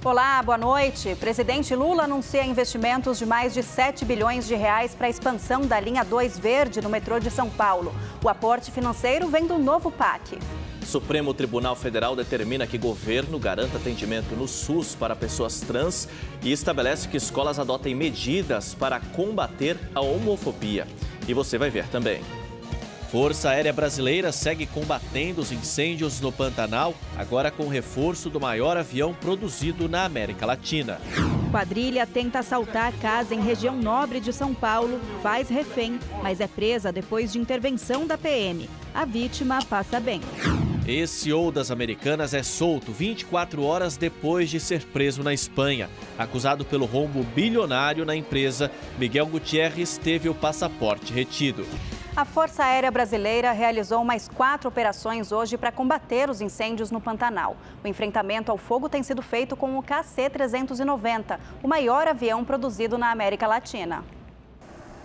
Olá, boa noite. Presidente Lula anuncia investimentos de mais de 7 bilhões de reais para a expansão da linha 2 verde no metrô de São Paulo. O aporte financeiro vem do novo PAC. Supremo Tribunal Federal determina que governo garanta atendimento no SUS para pessoas trans e estabelece que escolas adotem medidas para combater a homofobia. E você vai ver também. Força Aérea Brasileira segue combatendo os incêndios no Pantanal, agora com reforço do maior avião produzido na América Latina. Quadrilha tenta assaltar casa em região nobre de São Paulo, faz refém, mas é presa depois de intervenção da PM. A vítima passa bem. Ex-CEO das Americanas é solto 24 horas depois de ser preso na Espanha. Acusado pelo rombo bilionário na empresa, Miguel Gutierrez teve o passaporte retido. A Força Aérea Brasileira realizou mais 4 operações hoje para combater os incêndios no Pantanal. O enfrentamento ao fogo tem sido feito com o KC-390, o maior avião produzido na América Latina.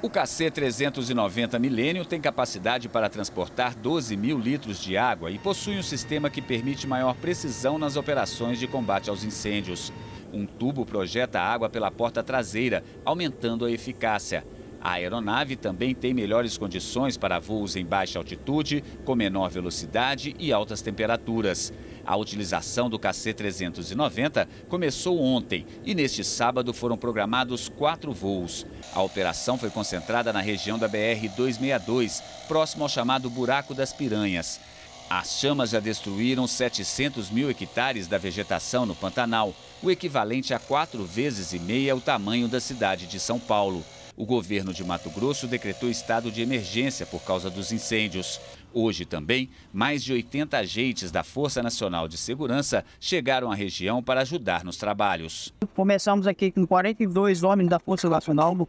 O KC-390 Millennium tem capacidade para transportar 12 mil litros de água e possui um sistema que permite maior precisão nas operações de combate aos incêndios. Um tubo projeta água pela porta traseira, aumentando a eficácia. A aeronave também tem melhores condições para voos em baixa altitude, com menor velocidade e altas temperaturas. A utilização do KC-390 começou ontem e neste sábado foram programados 4 voos. A operação foi concentrada na região da BR-262, próximo ao chamado Buraco das Piranhas. As chamas já destruíram 700 mil hectares da vegetação no Pantanal, o equivalente a 4,5 vezes o tamanho da cidade de São Paulo. O governo de Mato Grosso decretou estado de emergência por causa dos incêndios. Hoje também, mais de 80 agentes da Força Nacional de Segurança chegaram à região para ajudar nos trabalhos. Começamos aqui com 42 homens da Força Nacional do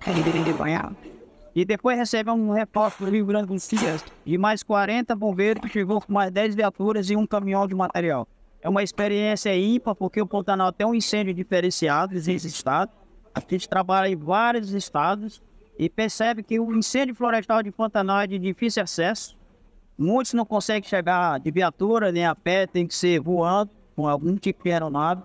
Banhado. E depois recebemos um reforço do Rio Grande do Sul de mais 40 bombeiros que chegou com mais 10 viaturas e um caminhão de material. É uma experiência ímpar porque o Pantanal tem um incêndio diferenciado nesse estado. A gente trabalha em vários estados e percebe que o incêndio florestal de Pantanal é de difícil acesso. Muitos não conseguem chegar de viatura nem a pé, tem que ser voando com algum tipo de aeronave.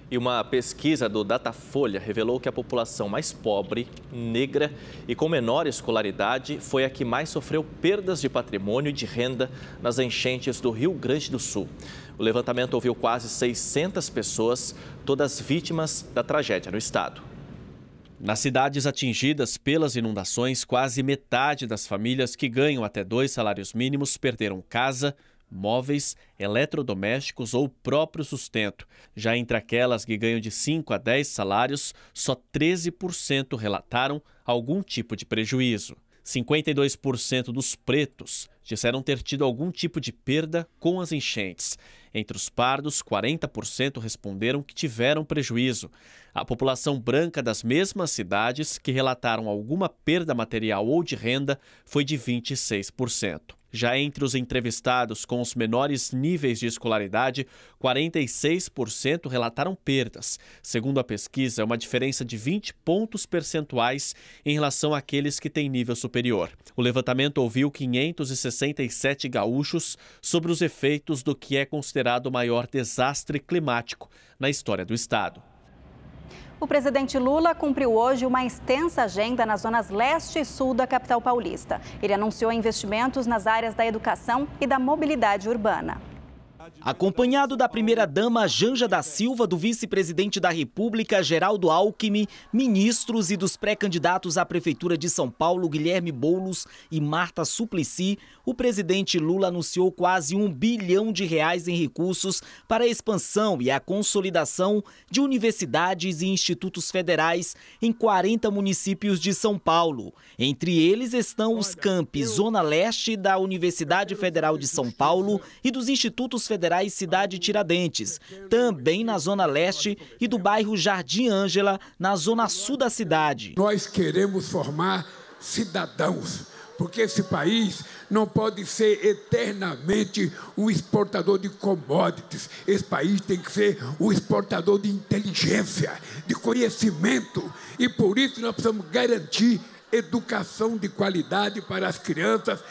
E uma pesquisa do Datafolha revelou que a população mais pobre, negra e com menor escolaridade foi a que mais sofreu perdas de patrimônio e de renda nas enchentes do Rio Grande do Sul. O levantamento ouviu quase 600 pessoas, todas vítimas da tragédia no estado. Nas cidades atingidas pelas inundações, quase metade das famílias que ganham até 2 salários mínimos perderam casa, móveis, eletrodomésticos ou próprio sustento. Já entre aquelas que ganham de 5 a 10 salários, só 13% relataram algum tipo de prejuízo. 52% dos pretos disseram ter tido algum tipo de perda com as enchentes. Entre os pardos, 40% responderam que tiveram prejuízo. A população branca das mesmas cidades que relataram alguma perda material ou de renda foi de 26%. Já entre os entrevistados com os menores níveis de escolaridade, 46% relataram perdas. Segundo a pesquisa, é uma diferença de 20 pontos percentuais em relação àqueles que têm nível superior. O levantamento ouviu 567 gaúchos sobre os efeitos do que é considerado o maior desastre climático na história do estado. O presidente Lula cumpriu hoje uma extensa agenda nas zonas leste e sul da capital paulista. Ele anunciou investimentos nas áreas da educação e da mobilidade urbana. Acompanhado da primeira-dama Janja da Silva, do vice-presidente da República, Geraldo Alckmin, ministros e dos pré-candidatos à Prefeitura de São Paulo, Guilherme Boulos e Marta Suplicy, o presidente Lula anunciou quase R$1 bilhão em recursos para a expansão e a consolidação de universidades e institutos federais em 40 municípios de São Paulo. Entre eles estão os campi Zona Leste da Universidade Federal de São Paulo e dos institutos federais Cidade Tiradentes, também na Zona Leste e do bairro Jardim Ângela, na Zona Sul da cidade. Nós queremos formar cidadãos, porque esse país não pode ser eternamente um exportador de commodities. Esse país tem que ser um exportador de inteligência, de conhecimento, e por isso nós precisamos garantir educação de qualidade para as crianças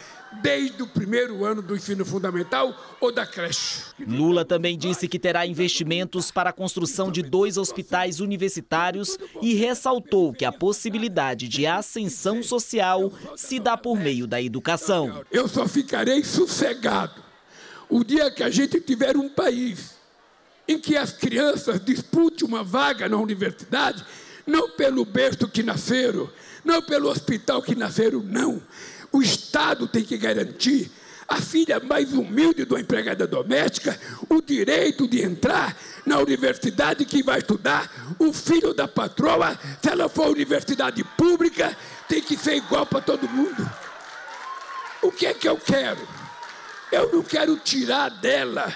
desde o primeiro ano do ensino fundamental ou da creche. Lula também disse que terá investimentos para a construção de 2 hospitais universitários e ressaltou que a possibilidade de ascensão social se dá por meio da educação. Eu só ficarei sossegado o dia que a gente tiver um país em que as crianças disputem uma vaga na universidade, não pelo berço que nasceram, não pelo hospital que nasceram, não. O Estado tem que garantir à filha mais humilde de uma empregada doméstica o direito de entrar na universidade que vai estudar. O filho da patroa, se ela for universidade pública, tem que ser igual para todo mundo. O que é que eu quero? Eu não quero tirar dela,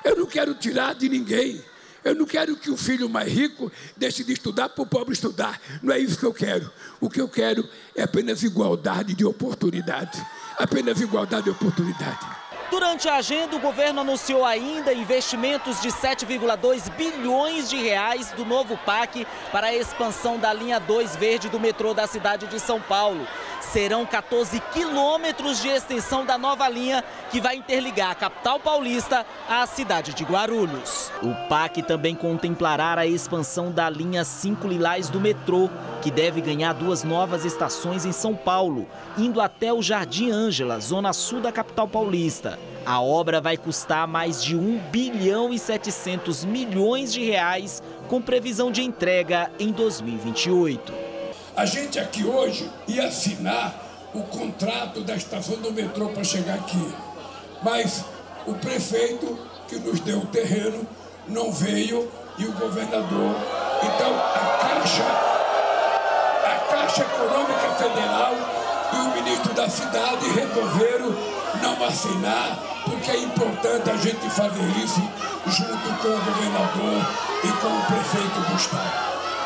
eu não quero tirar de ninguém. Eu não quero que o filho mais rico deixe de estudar para o pobre estudar. Não é isso que eu quero. O que eu quero é apenas igualdade de oportunidade. Apenas igualdade de oportunidade. Durante a agenda, o governo anunciou ainda investimentos de 7,2 bilhões de reais do novo PAC para a expansão da linha 2 verde do metrô da cidade de São Paulo. Serão 14 quilômetros de extensão da nova linha que vai interligar a capital paulista à cidade de Guarulhos. O PAC também contemplará a expansão da linha 5 Lilás do metrô, que deve ganhar 2 novas estações em São Paulo, indo até o Jardim Ângela, zona sul da capital paulista. A obra vai custar mais de 1 bilhão e 700 milhões de reais, com previsão de entrega em 2028. A gente aqui hoje ia assinar o contrato da estação do metrô para chegar aqui. Mas o prefeito que nos deu o terreno não veio e o governador. Então a Caixa Econômica Federal e o ministro da cidade resolveram não assinar, porque é importante a gente fazer isso junto com o governador e com o prefeito do estado.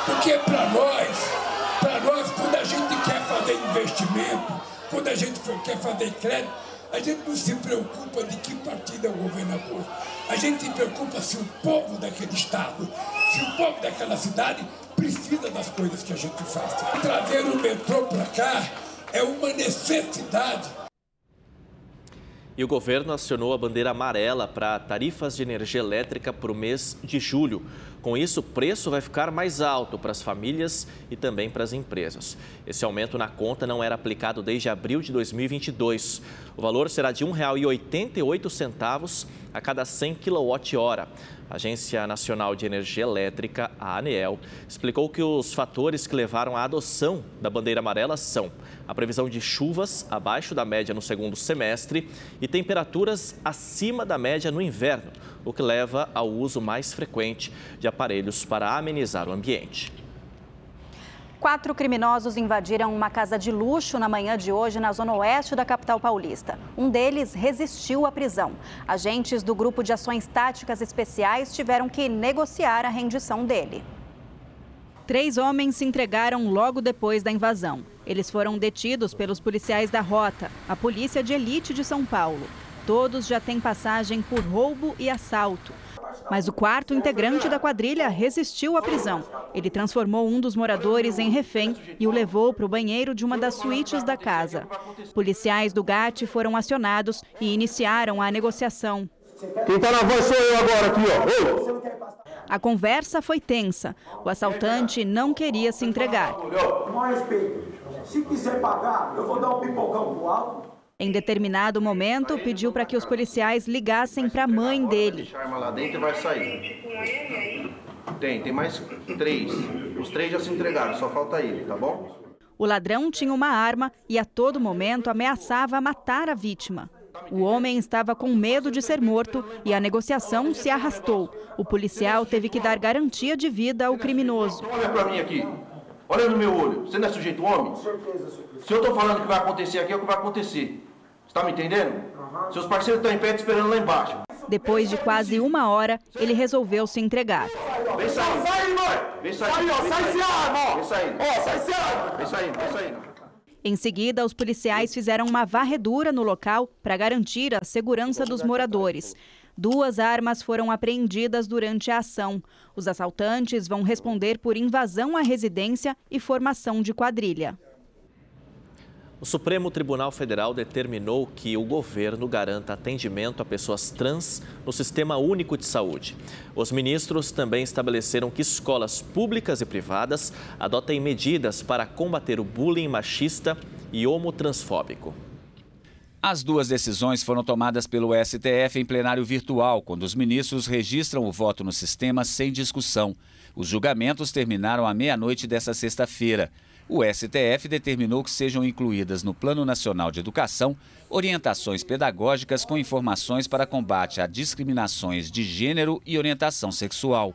Porque para nós, quando a gente quer fazer investimento, quando a gente quer fazer crédito, a gente não se preocupa de que partido é o governador. A gente se preocupa se o povo daquele estado, se o povo daquela cidade precisa das coisas que a gente faz. Trazer o metrô para cá é uma necessidade. E o governo acionou a bandeira amarela para tarifas de energia elétrica para o mês de julho. Com isso, o preço vai ficar mais alto para as famílias e também para as empresas. Esse aumento na conta não era aplicado desde abril de 2022. O valor será de R$ 1,88 a cada 100 kWh. A Agência Nacional de Energia Elétrica, a ANEEL, explicou que os fatores que levaram à adoção da bandeira amarela são a previsão de chuvas abaixo da média no segundo semestre e temperaturas acima da média no inverno, o que leva ao uso mais frequente de aparelhos para amenizar o ambiente. 4 criminosos invadiram uma casa de luxo na manhã de hoje na zona oeste da capital paulista. Um deles resistiu à prisão. Agentes do Grupo de Ações Táticas Especiais tiveram que negociar a rendição dele. 3 homens se entregaram logo depois da invasão. Eles foram detidos pelos policiais da Rota, a polícia de elite de São Paulo. Todos já têm passagem por roubo e assalto. Mas o 4º integrante da quadrilha resistiu à prisão. Ele transformou um dos moradores em refém e o levou para o banheiro de uma das suítes da casa. Policiais do GAT foram acionados e iniciaram a negociação. Quem está na voz sou eu agora aqui, ó. Oi. A conversa foi tensa. O assaltante não queria se entregar. Com respeito, se quiser pagar, eu vou dar um pipocão pro alto. Em determinado momento, pediu para que os policiais ligassem para a mãe dele. Deixa a arma lá dentro e vai sair. Tem mais 3. Os 3 já se entregaram, só falta ele, tá bom? O ladrão tinha uma arma e a todo momento ameaçava matar a vítima. O homem estava com medo de ser morto e a negociação se arrastou. O policial teve que dar garantia de vida ao criminoso. Olha para mim aqui. Olha no meu olho. Você não é sujeito homem? Se eu estou falando que vai acontecer aqui, é o que vai acontecer. Você está me entendendo? Seus parceiros estão em pé te esperando lá embaixo. Depois de quase 1 hora, ele resolveu se entregar. Vem saindo. Vem saindo. Sai esse arma. Vem saindo. Sai esse arma. Vem saindo, vem saindo. Em seguida, os policiais fizeram uma varredura no local para garantir a segurança dos moradores. 2 armas foram apreendidas durante a ação. Os assaltantes vão responder por invasão à residência e formação de quadrilha. O Supremo Tribunal Federal determinou que o governo garanta atendimento a pessoas trans no Sistema Único de Saúde. Os ministros também estabeleceram que escolas públicas e privadas adotem medidas para combater o bullying machista e homotransfóbico. As duas decisões foram tomadas pelo STF em plenário virtual, quando os ministros registram o voto no sistema sem discussão. Os julgamentos terminaram à meia-noite desta sexta-feira. O STF determinou que sejam incluídas no Plano Nacional de Educação orientações pedagógicas com informações para combate a discriminações de gênero e orientação sexual.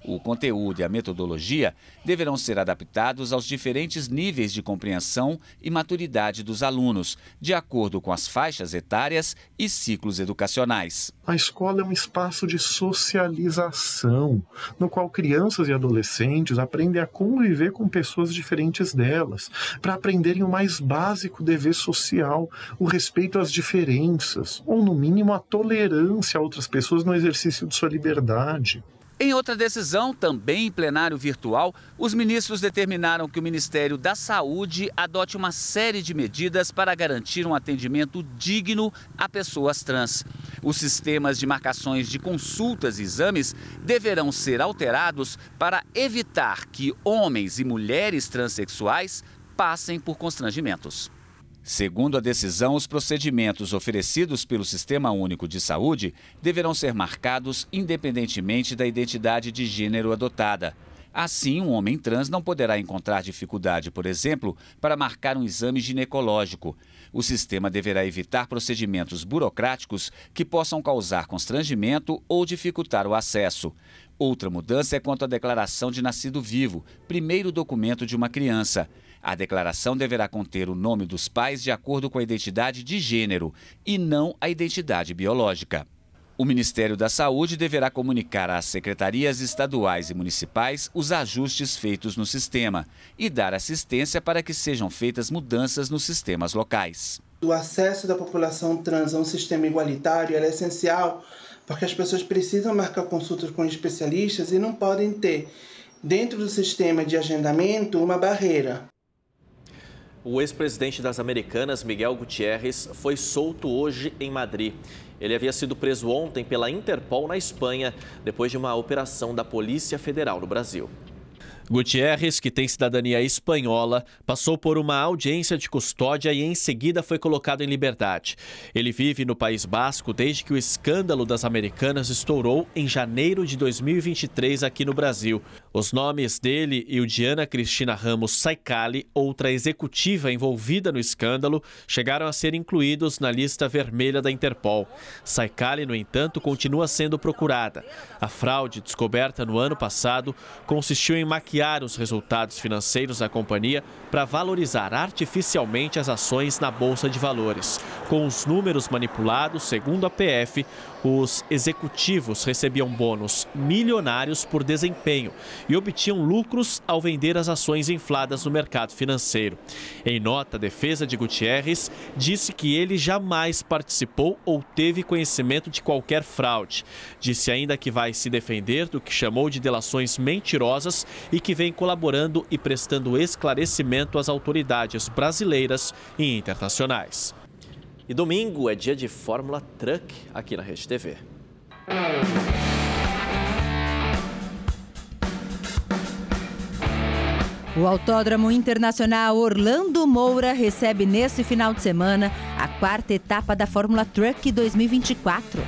O conteúdo e a metodologia deverão ser adaptados aos diferentes níveis de compreensão e maturidade dos alunos, de acordo com as faixas etárias e ciclos educacionais. A escola é um espaço de socialização, no qual crianças e adolescentes aprendem a conviver com pessoas diferentes delas, para aprenderem o mais básico dever social, o respeito às diferenças, ou no mínimo a tolerância a outras pessoas no exercício de sua liberdade. Em outra decisão, também em plenário virtual, os ministros determinaram que o Ministério da Saúde adote uma série de medidas para garantir um atendimento digno a pessoas trans. Os sistemas de marcações de consultas e exames deverão ser alterados para evitar que homens e mulheres transexuais passem por constrangimentos. Segundo a decisão, os procedimentos oferecidos pelo Sistema Único de Saúde deverão ser marcados independentemente da identidade de gênero adotada. Assim, um homem trans não poderá encontrar dificuldade, por exemplo, para marcar um exame ginecológico. O sistema deverá evitar procedimentos burocráticos que possam causar constrangimento ou dificultar o acesso. Outra mudança é quanto à declaração de nascido vivo, primeiro documento de uma criança. A declaração deverá conter o nome dos pais de acordo com a identidade de gênero e não a identidade biológica. O Ministério da Saúde deverá comunicar às secretarias estaduais e municipais os ajustes feitos no sistema e dar assistência para que sejam feitas mudanças nos sistemas locais. O acesso da população trans a um sistema igualitário é essencial porque as pessoas precisam marcar consultas com especialistas e não podem ter, dentro do sistema de agendamento, uma barreira. O ex-presidente das Americanas, Miguel Gutierrez, foi solto hoje em Madrid. Ele havia sido preso ontem pela Interpol na Espanha, depois de uma operação da Polícia Federal no Brasil. Gutierrez, que tem cidadania espanhola, passou por uma audiência de custódia e em seguida foi colocado em liberdade. Ele vive no País Basco desde que o escândalo das Americanas estourou em janeiro de 2023 aqui no Brasil. Os nomes dele e o de Ana Cristina Ramos Saicali, outra executiva envolvida no escândalo, chegaram a ser incluídos na lista vermelha da Interpol. Saicali, no entanto, continua sendo procurada. A fraude descoberta no ano passado consistiu em maquiar os resultados financeiros da companhia para valorizar artificialmente as ações na Bolsa de Valores. Com os números manipulados, segundo a PF, os executivos recebiam bônus milionários por desempenho e obtinham lucros ao vender as ações infladas no mercado financeiro. Em nota, a defesa de Gutierrez disse que ele jamais participou ou teve conhecimento de qualquer fraude. Disse ainda que vai se defender do que chamou de delações mentirosas e que vem colaborando e prestando esclarecimento às autoridades brasileiras e internacionais. E domingo é dia de Fórmula Truck aqui na Rede TV. O Autódromo Internacional Orlando Moura recebe neste final de semana a 4ª etapa da Fórmula Truck 2024.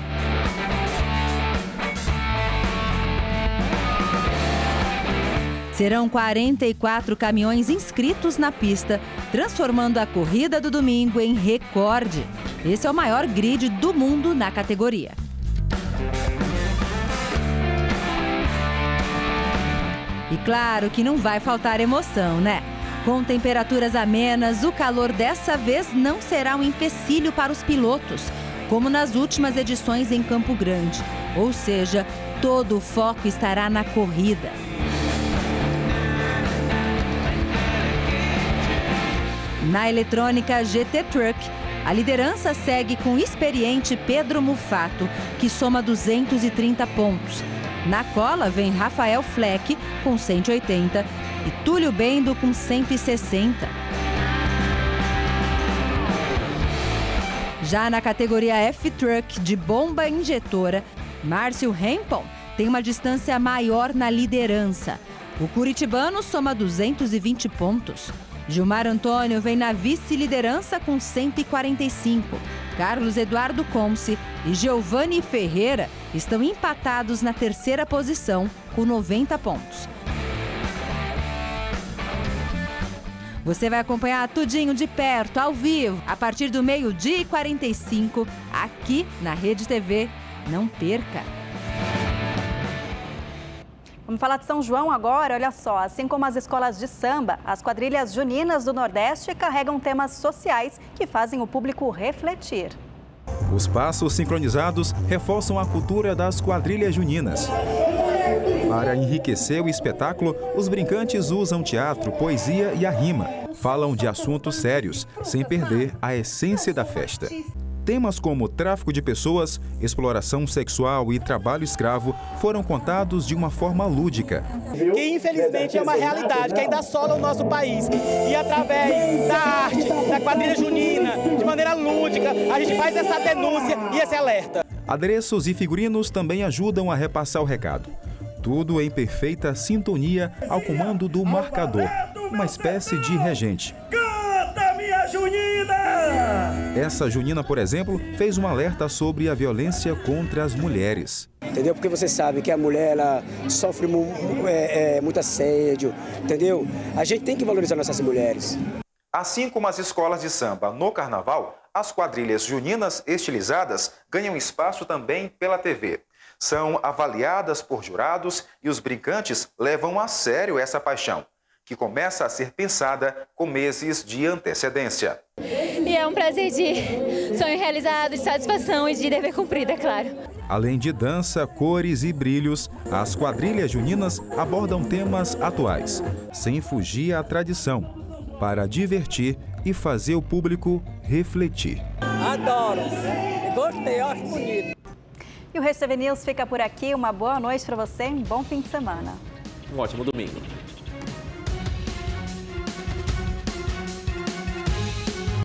Serão 44 caminhões inscritos na pista, transformando a corrida do domingo em recorde. Esse é o maior grid do mundo na categoria. E claro que não vai faltar emoção, né? Com temperaturas amenas, o calor dessa vez não será um empecilho para os pilotos, como nas últimas edições em Campo Grande. Ou seja, todo o foco estará na corrida. Na eletrônica GT Truck, a liderança segue com o experiente Pedro Mufato, que soma 230 pontos. Na cola vem Rafael Fleck, com 180, e Túlio Bendo, com 160. Já na categoria F-Truck de bomba injetora, Márcio Hempel tem uma distância maior na liderança. O curitibano soma 220 pontos. Gilmar Antônio vem na vice-liderança com 145. Carlos Eduardo Conce e Giovanni Ferreira estão empatados na terceira posição com 90 pontos. Você vai acompanhar tudinho de perto, ao vivo, a partir do 12h45, aqui na Rede TV. Não perca! Vamos falar de São João agora, olha só. Assim como as escolas de samba, as quadrilhas juninas do Nordeste carregam temas sociais que fazem o público refletir. Os passos sincronizados reforçam a cultura das quadrilhas juninas. Para enriquecer o espetáculo, os brincantes usam teatro, poesia e a rima. Falam de assuntos sérios, sem perder a essência da festa. Temas como tráfico de pessoas, exploração sexual e trabalho escravo foram contados de uma forma lúdica. Que infelizmente é uma realidade que ainda assola o nosso país. E através da arte, da quadrilha junina, de maneira lúdica, a gente faz essa denúncia e esse alerta. Adereços e figurinos também ajudam a repassar o recado. Tudo em perfeita sintonia ao comando do marcador, uma espécie de regente. Canta, minha junina! Essa junina, por exemplo, fez um alerta sobre a violência contra as mulheres. Entendeu? Porque você sabe que a mulher ela sofre muito assédio, entendeu? A gente tem que valorizar nossas mulheres. Assim como as escolas de samba no carnaval, as quadrilhas juninas estilizadas ganham espaço também pela TV. São avaliadas por jurados e os brincantes levam a sério essa paixão, que começa a ser pensada com meses de antecedência. E é um prazer de sonho realizado, de satisfação e de dever cumprido, é claro. Além de dança, cores e brilhos, as quadrilhas juninas abordam temas atuais, sem fugir à tradição, para divertir e fazer o público refletir. Adoro, gostei, acho bonito. E o Rede TV News fica por aqui. Uma boa noite para você e um bom fim de semana. Um ótimo domingo.